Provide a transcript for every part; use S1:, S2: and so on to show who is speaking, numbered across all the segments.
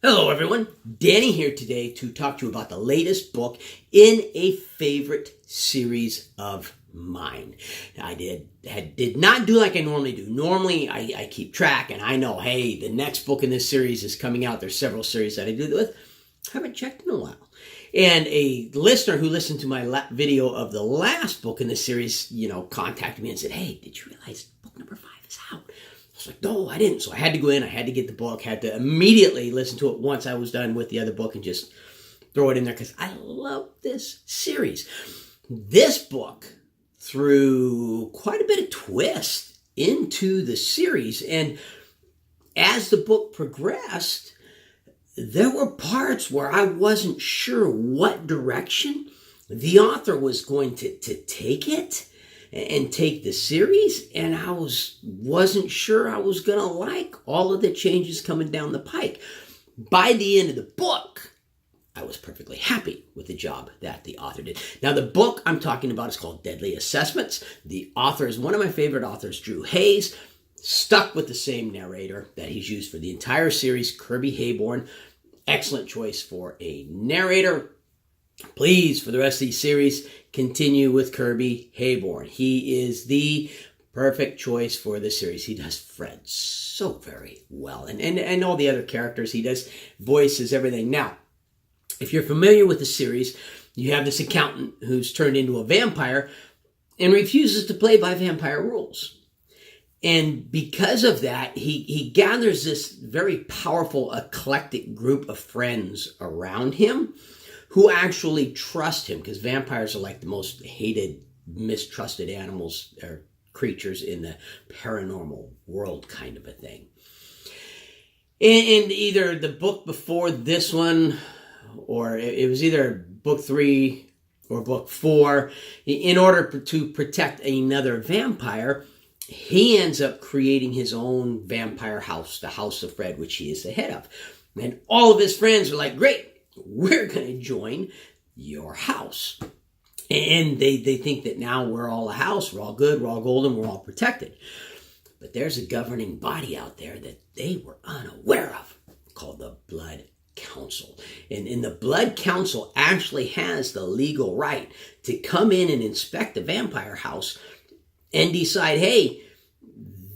S1: Hello everyone, Danny here today to talk to you about the latest book in a favorite series of mine. I did not do like I normally do. Normally I keep track and I know, hey, the next book in this series is coming out. There's several series that I do with. I haven't checked in a while. And a listener who listened to my video of the last book in this series, contacted me and said, hey, did you realize book number 5 is out? I was like, no, I didn't. So I had to go in, I had to get the book, had to immediately listen to it once I was done with the other book and just throw it in there because I love this series. This book threw quite a bit of twist into the series. And as the book progressed, there were parts where I wasn't sure what direction the author was going to take it and take the series, and I wasn't sure I was going to like all of the changes coming down the pike. By the end of the book, I was perfectly happy with the job that the author did. Now, the book I'm talking about is called Deadly Assessments. The author is one of my favorite authors, Drew Hayes, stuck with the same narrator that he's used for the entire series, Kirby Heyborne. Excellent choice for a narrator. Please, for the rest of the series, continue with Kirby Heyborne. He is the perfect choice for the series. He does Fred so very well. And all the other characters. He does voices, everything. Now, if you're familiar with the series, you have this accountant who's turned into a vampire and refuses to play by vampire rules. And because of that, he gathers this very powerful, eclectic group of friends around him who actually trust him, because vampires are like the most hated, mistrusted animals or creatures in the paranormal world kind of a thing. And either the book before this one, or it was either book 3 or book 4, in order to protect another vampire, he ends up creating his own vampire house, the House of Fred, which he is the head of. And all of his friends are like, great, we're going to join your house. And they think that now we're all a house, we're all good, we're all golden, we're all protected. But there's a governing body out there that they were unaware of, called the Blood Council. And the Blood Council actually has the legal right to come in and inspect the vampire house and decide, hey,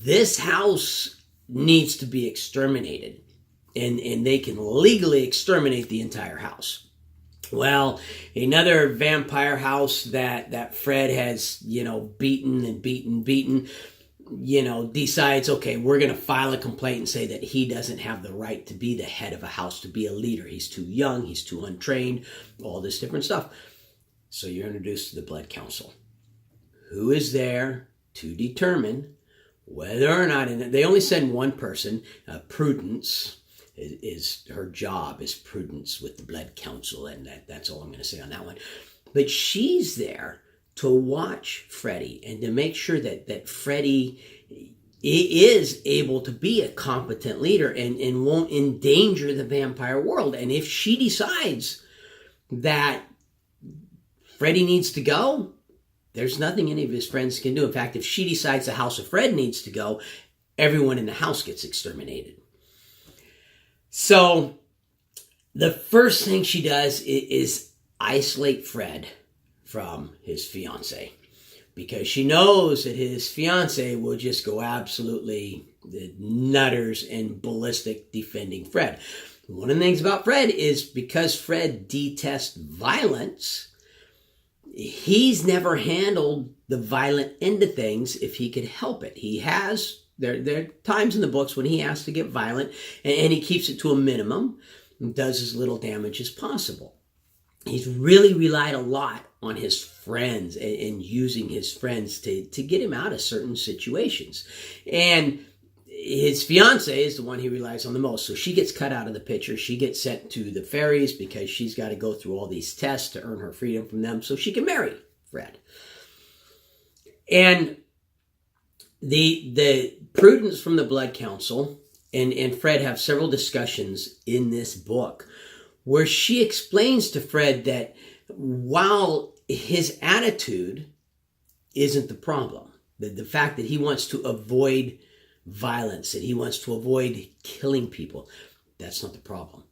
S1: this house needs to be exterminated. And they can legally exterminate the entire house. Well, another vampire house that Fred has, beaten, decides, okay, we're going to file a complaint and say that he doesn't have the right to be the head of a house, to be a leader. He's too young, he's too untrained, all this different stuff. So you're introduced to the Blood Council, who is there to determine whether or not, and they only send one person, Prudence, is her job is Prudence with the Blood Council, and that's all I'm going to say on that one. But she's there to watch Freddy and to make sure that Freddy is able to be a competent leader and won't endanger the vampire world. And if she decides that Freddy needs to go, there's nothing any of his friends can do. In fact, if she decides the House of Fred needs to go, everyone in the house gets exterminated. So the first thing she does is isolate Fred from his fiancée, because she knows that his fiancée will just go absolutely nutters and ballistic defending Fred. One of the things about Fred is because Fred detests violence, he's never handled the violent end of things if he could help it. He has... There are times in the books when he has to get violent, and he keeps it to a minimum and does as little damage as possible. He's really relied a lot on his friends and using his friends to get him out of certain situations. And his fiancée is the one he relies on the most. So she gets cut out of the picture. She gets sent to the fairies because she's got to go through all these tests to earn her freedom from them so she can marry Fred. And the Prudence from the Blood Council and Fred have several discussions in this book where she explains to Fred that while his attitude isn't the problem, the fact that he wants to avoid violence, that he wants to avoid killing people, that's not the problem.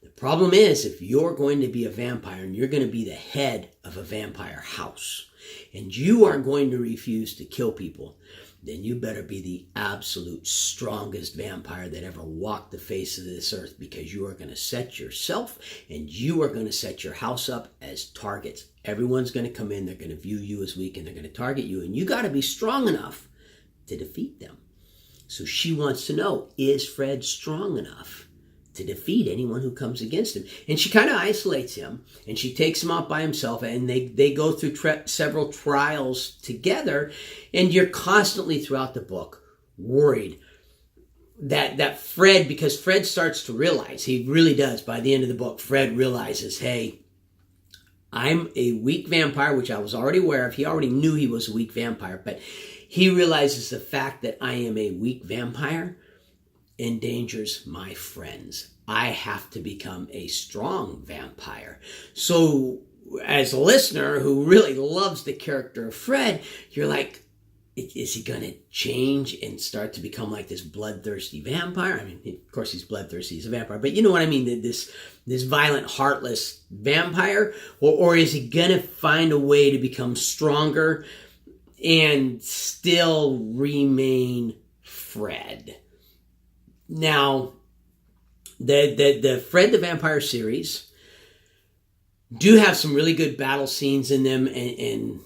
S1: The problem is, if you're going to be a vampire and you're going to be the head of a vampire house, and you are going to refuse to kill people, then you better be the absolute strongest vampire that ever walked the face of this earth, because you are going to set yourself and you are going to set your house up as targets. Everyone's going to come in, they're going to view you as weak, and they're going to target you, and you got to be strong enough to defeat them. So she wants to know, is Fred strong enough to defeat anyone who comes against him? And she kind of isolates him, and she takes him out by himself, and they go through several trials together, and you're constantly throughout the book worried that Fred, because Fred starts to realize, he really does, by the end of the book, Fred realizes, hey, I'm a weak vampire, which I was already aware of. He already knew he was a weak vampire, but he realizes the fact that I am a weak vampire endangers my friends. I have to become a strong vampire. So as a listener who really loves the character of Fred, you're like, is he going to change and start to become like this bloodthirsty vampire? I mean, of course he's bloodthirsty, he's a vampire, but you know what I mean, this violent, heartless vampire? Or is he going to find a way to become stronger and still remain Fred? Now, the Fred the Vampire series do have some really good battle scenes in them and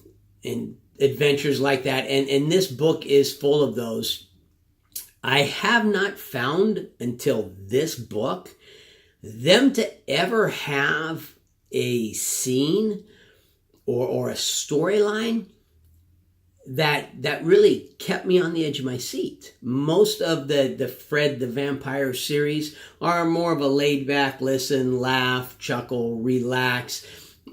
S1: adventures like that. And this book is full of those. I have not found until this book them to ever have a scene or a storyline that really kept me on the edge of my seat. Most of the Fred the Vampire series are more of a laid back, listen, laugh, chuckle, relax,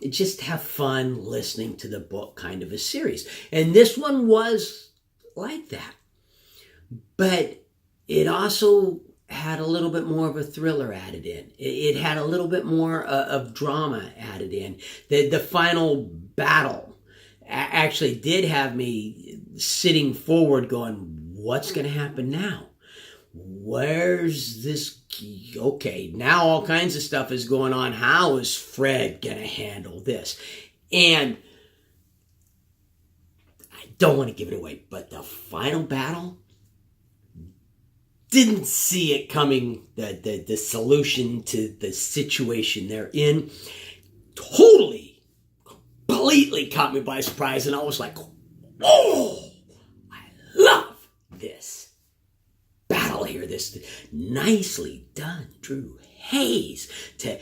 S1: just have fun listening to the book kind of a series. And this one was like that. But it also had a little bit more of a thriller added in. It had a little bit more of drama added in. The final battle actually did have me sitting forward going, what's going to happen now? Where's this? Okay, now all kinds of stuff is going on. How is Fred going to handle this? And I don't want to give it away, but the final battle, didn't see it coming, the solution to the situation they're in. Totally, completely caught me by surprise, and I was like, oh, I love this battle here, this nicely done Drew Hayes to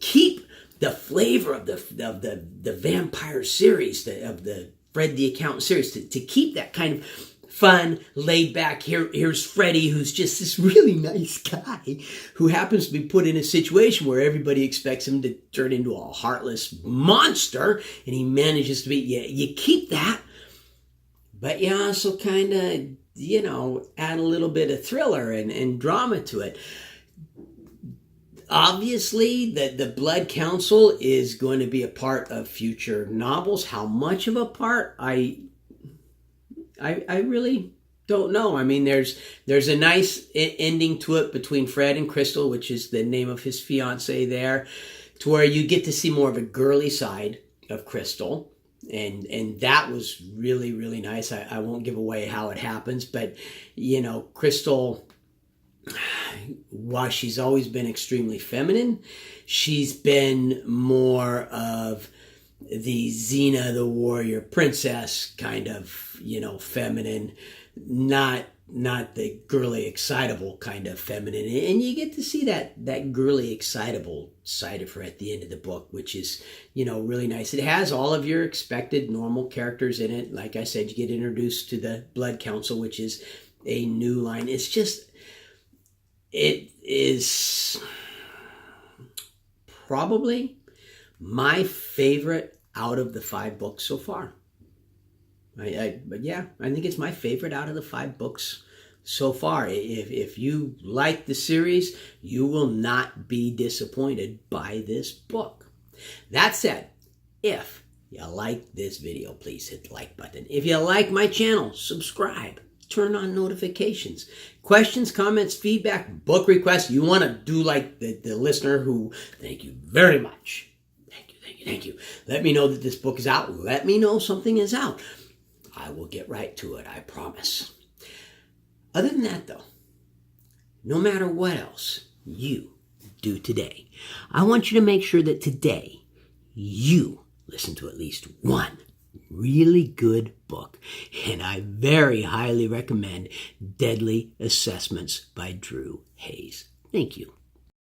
S1: keep the flavor of the vampire series, of the Fred the Accountant series, to keep that kind of fun, laid back. Here's Freddy, who's just this really nice guy who happens to be put in a situation where everybody expects him to turn into a heartless monster, and he manages to be, you keep that, but you also kind of, add a little bit of thriller and drama to it. Obviously, the Blood Council is going to be a part of future novels. How much of a part, I really don't know. I mean, there's a nice ending to it between Fred and Crystal, which is the name of his fiancée there, to where you get to see more of a girly side of Crystal. And that was really, really nice. I won't give away how it happens, but, Crystal, while she's always been extremely feminine, she's been more of the Xena the warrior princess kind of, feminine, not the girly excitable kind of feminine. And you get to see that girly excitable side of her at the end of the book, which is, really nice. It has all of your expected normal characters in it. Like I said, you get introduced to the Blood Council, which is a new line. It is probably my favorite out of the 5 books so far. But I think it's my favorite out of the 5 books so far. If you like the series, you will not be disappointed by this book. That said, if you like this video, please hit the like button. If you like my channel, subscribe. turn on notifications. Questions, comments, feedback, book requests. You want to do like the listener who, thank you very much. Thank you. Let me know that this book is out. Let me know something is out. I will get right to it, I promise. Other than that, though, no matter what else you do today, I want you to make sure that today you listen to at least one really good book. And I very highly recommend Deadly Assessments by Drew Hayes. Thank you.